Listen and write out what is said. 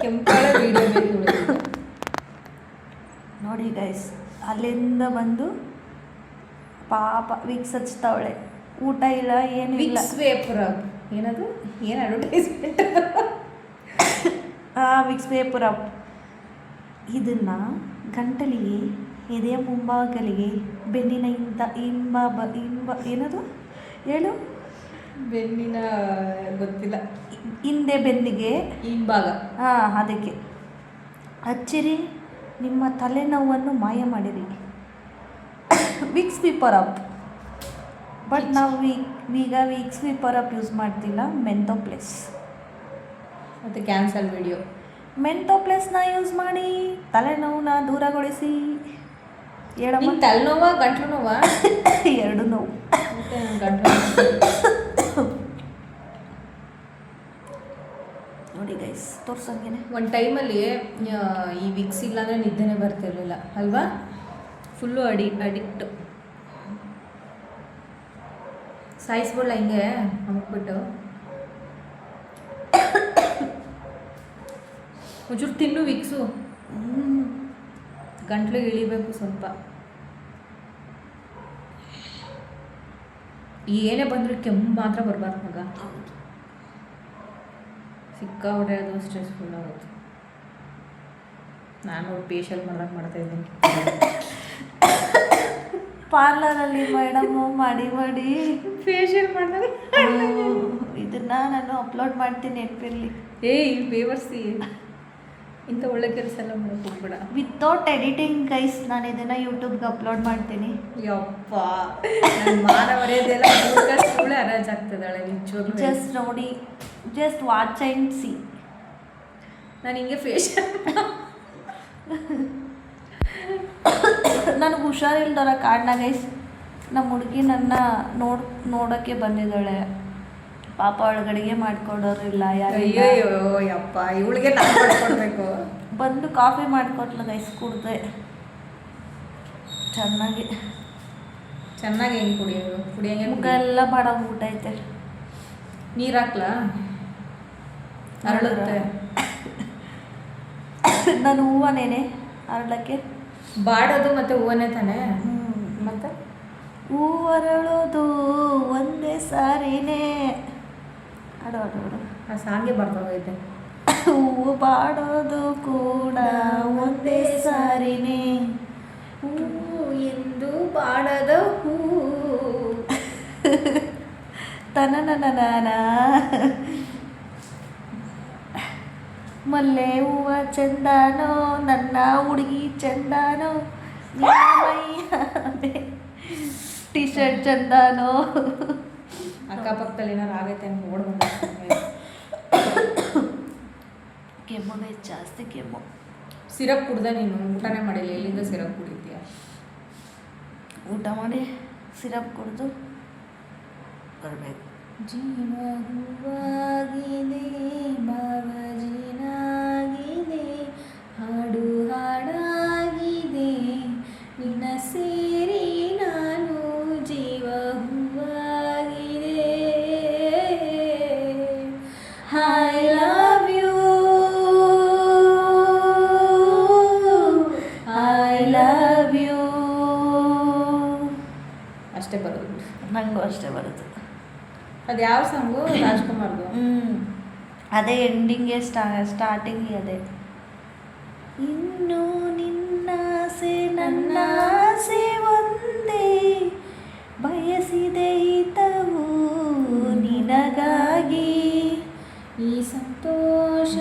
ಕೆಂಪಾಳೆ video ನೋಡಿ guys, ಅಲ್ಲಿಂದ ಬಂದು ಪಾಪ ವಿಕ್ಸ್ ಹಚ್ತಾವಳೆ, ಊಟ ಇಲ್ಲ ಏನು ಇಲ್ಲ. ವಿಕ್ಸ್ ವೇಪರ್ ಏನದು, ಏನು ಅಡ್ವರ್ಟೈಸ್ಮೆಂಟ್? Vicks vapour up. ಇದನ್ನು ಗಂಟಲಿಗೆ, ಎದೆಯ ಮುಂಭಾಗಲಿಗೆ, ಬೆನ್ನಿನ ಏನದು ಹೇಳು, ಬೆನ್ನಿನ ಗೊತ್ತಿಲ್ಲ, ಹಿಂದೆ ಬೆನ್ನಿಗೆ ಹಿಂಭಾಗ, ಅದಕ್ಕೆ ಹಚ್ಚಿರಿ, ನಿಮ್ಮ ತಲೆನೋವನ್ನು ಮಾಯ ಮಾಡಿರಿ. Vicks vapour up. ಬಟ್ ನಾವು ಈಗ ವಿಕ್ಸ್ ವೇಪರ್ ಅಪ್ ಯೂಸ್ ಮಾಡ್ತಿಲ್ಲ, ಮೆಂಥೋ ಪ್ಲಸ್. ಮತ್ತು ಕ್ಯಾನ್ಸಲ್ ವಿಡಿಯೋ. ಮೆಂಥೋ ಪ್ಲಸ್ನ ಯೂಸ್ ಮಾಡಿ ತಲೆನೋವನ್ನ ದೂರಗೊಳಿಸಿ. ಹೇಳಮ್ಮ, ತಲೆನೋವಾ ಗಂಟ್ಲು ನೋವಾ? ಎರಡು ನೋವು. ಗಂಟ್ಲು ನೋಡಿ ಗೈಸ್, ತೋರ್ಸಂಗೇನೆ. ಒಂದು ಟೈಮಲ್ಲಿ ಈ ವಿಕ್ಸ್ ಇಲ್ಲಾಂದರೆ ನಿದ್ದೆನೇ ಬರ್ತಿರ್ಲಿಲ್ಲ ಅಲ್ವಾ? Full addict. ಸಾಯಿಸ್ಬಿಡ್ಲ ಹಿಂಗೆ ಅಮ್ಬಿಟ್ಟು. ಒಂಚೂರು ತಿನ್ನು ವಿಕ್ಸು, ಗಂಟ್ಲು ಇಳಿಬೇಕು ಸ್ವಲ್ಪ. ಏನೇ ಬಂದರೂ ಕೆಮ್ಮು ಮಾತ್ರ ಬರಬಾರ್ದು ಮಗ. ಸಿಕ್ಕಾಬಿಟ್ಟೆ ಅದು ಸ್ಟ್ರೆಸ್ಫುಲ್ ಆಗುತ್ತೆ. ನಾನು ಫೇಶಿಯಲ್ ಮಾಡ್ತಾಯಿದ್ದೀನಿ ಪಾರ್ಲರಲ್ಲಿ ಮೇಡಮು ಮಾಡಿ ಫೇಶಿಯಲ್ ಮಾಡಿದಾಗ ಇದನ್ನು ನಾನು ಅಪ್ಲೋಡ್ ಮಾಡ್ತೀನಿ ನೆನಪಿರಲಿ. ಬೇವರ್ಸಿ, ಇಂಥ ಒಳ್ಳೆ ಕೆಲಸ ಎಲ್ಲ ಮಾಡೋಕೆ ಹೋಗ್ಬೇಡ. ವಿತೌಟ್ ಎಡಿಟಿಂಗ್ ಗೈಸ್, ನಾನು ಇದನ್ನು ಯೂಟ್ಯೂಬ್ಗೆ ಅಪ್ಲೋಡ್ ಮಾಡ್ತೀನಿ. ಯಪ್ಪ, ಮಾನ ಮರ್ಯಾದೆಲ್ಲ ಸುಳ್ಳೆ ಅರಾಜಾಗ್ತದಾಳೆ ನಿಜವಾಗ್ಲೂ. ಜಸ್ಟ್ ನೋಡಿ, ಜಸ್ಟ್ ವಾಚ್ ಆ್ಯಂಡ್ ಸಿ. ನಾನು ಹಿಂಗೆ ಫೇಶಿಯಲ್ ನನಗೆ ಹುಷಾರಿಲ್ದರ ಕಾರಣ ಗೈಸ್, ನಮ್ಮ ಹುಡುಗಿ ನನ್ನ ನೋಡೋಕ್ಕೆ ಬಂದಿದ್ದಾಳೆ. ಪಾಪ ಒಳಗಡೆಗೆ ಮಾಡಿಕೊಡೋರಿಲ್ಲ ಯಾರು. ಅಯ್ಯೋ ಯಪ್ಪ, ಇವಳಿಗೆ ನಾನು ಮಾಡಿಕೊಡ್ಬೇಕು. ಬಂದು ಕಾಫಿ ಮಾಡಿಕೊಟ್ಲು ಗೈಸ್, ಕುಡ್ದೆ ಚೆನ್ನಾಗಿ ಹೆಂಗೆ ಕುಡಿಯೋದು? ಕುಡಿಯೋಂಗೆ ಮುಖ ಎಲ್ಲ ಬಾಡೋಗ್ಬಿಟ್ಟೈತೆ. ನೀರು ಹಾಕ್ಲಾ? ಅರಳುತ್ತೆ. ನಾನು ಹೂವನೇನೆ ಅರಳಕ್ಕೆ ಬಾಡೋದು ಮತ್ತು ಹೂವನೇ ತಾನೇ. ಮತ್ತು ಹೂ ಅರಳೋದು ಒಂದೇ ಸಾರಿನೇ. ಆಡೋ ಆ ಸಾಂಗೆ ಬರ್ತೋಗೈತೆ. ಹೂವು ಬಾಡೋದು ಕೂಡ ಒಂದೇ ಸಾರಿನೇ, ಹೂ ಎಂದು ಬಾಡದ ಹೂ. ತನನನನ ಮಲ್ಲೆ ಹೂವ ಚಂದಾನೋ, ನನ್ನ ಹುಡುಗಿ ಚಂದಾನೋ, ಟಿ ಶರ್ಟ್ ಚಂದಾನೋ. ಅಕ್ಕಪಕ್ಕದಲ್ಲಿ ಏನಾರು ಆಗೈತೆ ಅಂತ ನೋಡ್ಬಂದ. ಕೆಮ್ಮು ಜಾಸ್ತಿ ಕೆಮ್ಮು. ಸಿರಪ್ ಕುಡ್ದೆ ನೀನು? ಊಟನೇ ಮಾಡಿಲ್ಲ, ಎಲ್ಲಿಂದ ಸಿರಪ್ ಕುಡಿತೀಯ? ಊಟ ಮಾಡಿ ಸಿರಪ್ ಕುಡಿದು ಬರಬೇಕು. ಜೀವ ಹೂವಾಗಿದೆ, ಭಾವ ಜೀನಾಗಿದೆ, ಹಾಡು ಹಾಡಾಗಿದೆ, ನಿನ್ನ ಸೇರಿ ನಾನು ಜೀವ ಹೂವಾಗಿದೆ. I love you, I love you. ಅಷ್ಟೇ ಬರೋದು. ನನಗೂ ಅಷ್ಟೇ ಬರುತ್ತೆ. ಅದು ಯಾವ ಸಾಂಗು? ರಾಜ್ಕುಮಾರ್ದು. ಅದೇ ಎಂಡಿಂಗ್ಗೆ ಸ್ಟಾರ್ಟಿಂಗ್ ಅದೇ. ಇನ್ನು ನಿನ್ನಾಸೆ ನನ್ನಾಸೆ ಒಂದೇ, ಬಯಸಿದೆ ಹಿತವು ನಿನಗಾಗಿ, ಈ ಸಂತೋಷ